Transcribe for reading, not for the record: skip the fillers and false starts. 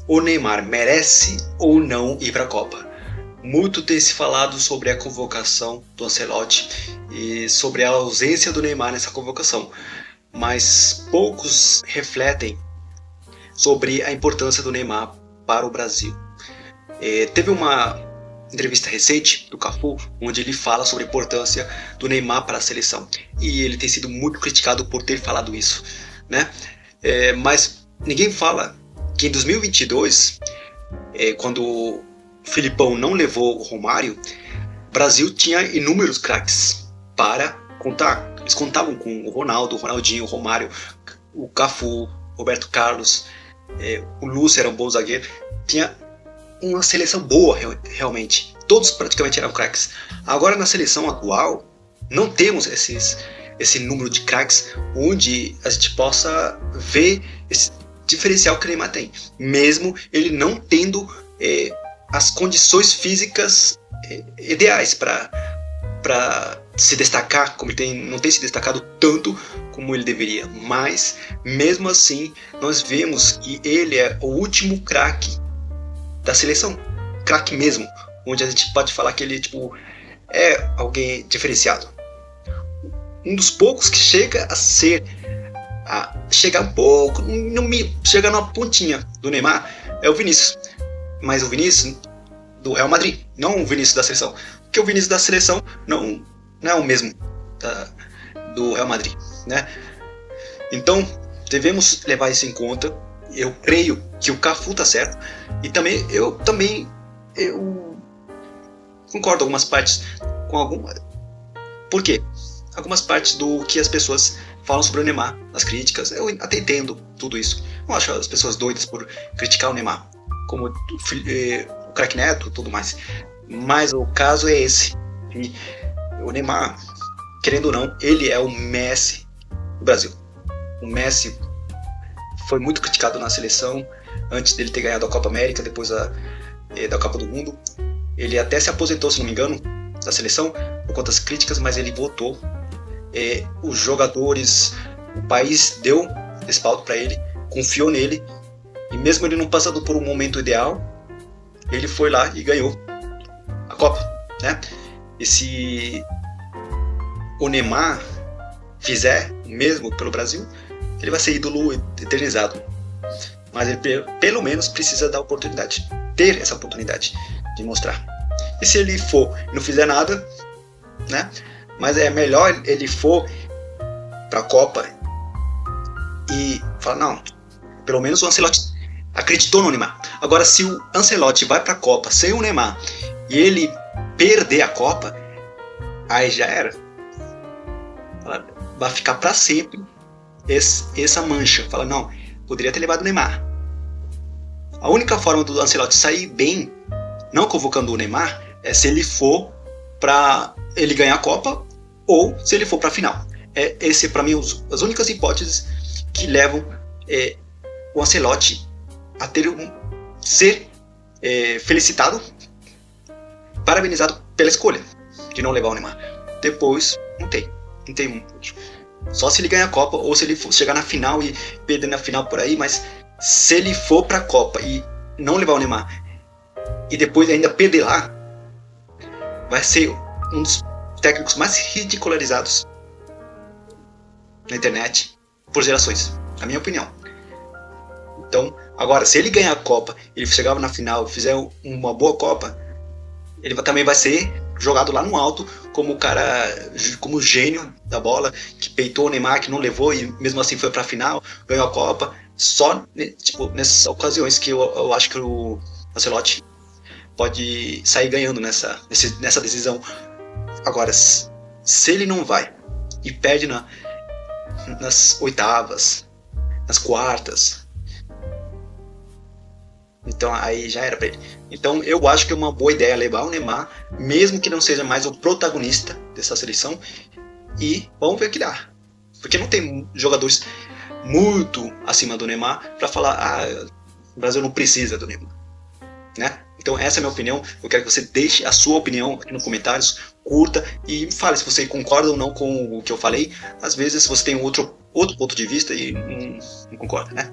O Neymar merece ou não ir para a Copa? Muito tem se falado sobre a convocação do Ancelotti e sobre a ausência do Neymar nessa convocação, mas poucos refletem sobre a importância do Neymar para o Brasil. Teve uma entrevista recente do Cafu, onde ele fala sobre a importância do Neymar para a seleção, e ele tem sido muito criticado por ter falado isso, né? Mas ninguém fala que em 2022, quando o Filipão não levou o Romário, o Brasil tinha inúmeros craques para contar. Eles contavam com o Ronaldo, o Ronaldinho, o Romário, o Cafu, Roberto Carlos, o Lúcio era um bom zagueiro. Tinha uma seleção boa, realmente. Todos praticamente eram craques. Agora, na seleção atual, não temos esse número de craques onde a gente possa ver esse diferencial que o Neymar tem, mesmo ele não tendo as condições físicas ideais para se destacar, como ele não tem se destacado tanto como ele deveria, mas mesmo assim nós vemos que ele é o último craque da seleção, craque mesmo, onde a gente pode falar que ele é alguém diferenciado. Um dos poucos que chega a ser chegar um pouco, chega na pontinha do Neymar é o Vinícius, mas o Vinícius do Real Madrid, não o Vinícius da seleção, porque o Vinícius da seleção não é o mesmo do Real Madrid, né? Então devemos levar isso em conta. Eu creio que o Cafu tá certo, e eu concordo algumas partes com alguma. Por quê? Algumas partes do que as pessoas falam sobre o Neymar, as críticas, eu até entendo tudo isso. Não acho as pessoas doidas por criticar o Neymar, como o craque Neto e tudo mais. Mas o caso é esse. E o Neymar, querendo ou não, ele é o Messi do Brasil. O Messi foi muito criticado na seleção, antes dele ter ganhado a Copa América, depois da Copa do Mundo. Ele até se aposentou, se não me engano, da seleção, por conta das críticas, mas ele voltou. Os jogadores, o país deu respaldo para ele, confiou nele, e mesmo ele não passando por um momento ideal, ele foi lá e ganhou a Copa, né? E se o Neymar fizer o mesmo pelo Brasil, ele vai ser ídolo eternizado, mas ele pelo menos precisa da oportunidade, ter essa oportunidade de mostrar. E se ele for e não fizer nada, né? Mas é melhor ele for para a Copa e falar, não, pelo menos o Ancelotti acreditou no Neymar. Agora, se o Ancelotti vai para a Copa sem o Neymar e ele perder a Copa, aí já era. Vai ficar para sempre essa mancha. Fala, não, poderia ter levado o Neymar. A única forma do Ancelotti sair bem, não convocando o Neymar, é se ele for para ele ganhar a Copa ou se ele for para a final. Esse para mim as únicas hipóteses que levam o Ancelotti a ser felicitado, parabenizado pela escolha de não levar o Neymar. Depois não tem muito. Só se ele ganhar a Copa ou se ele chegar na final e perder na final por aí, mas se ele for para a Copa e não levar o Neymar e depois ainda perder lá, vai ser um dos técnicos mais ridicularizados na internet por gerações, na minha opinião. Então, agora, se ele ganhar a Copa, ele chegar na final e fizer uma boa Copa, ele também vai ser jogado lá no alto como o cara, como o gênio da bola, que peitou o Neymar, que não levou e mesmo assim foi pra final, ganhou a Copa. Só nessas ocasiões que eu acho que o Ancelotti pode sair ganhando nessa decisão. Agora, se ele não vai e perde nas oitavas, nas quartas, então aí já era pra ele. Então eu acho que é uma boa ideia levar o Neymar, mesmo que não seja mais o protagonista dessa seleção, e vamos ver o que dá. Porque não tem jogadores muito acima do Neymar para falar, o Brasil não precisa do Neymar, né? Então essa é a minha opinião. Eu quero que você deixe a sua opinião aqui nos comentários, curta e fale se você concorda ou não com o que eu falei. Às vezes você tem outro ponto de vista e não concorda, né?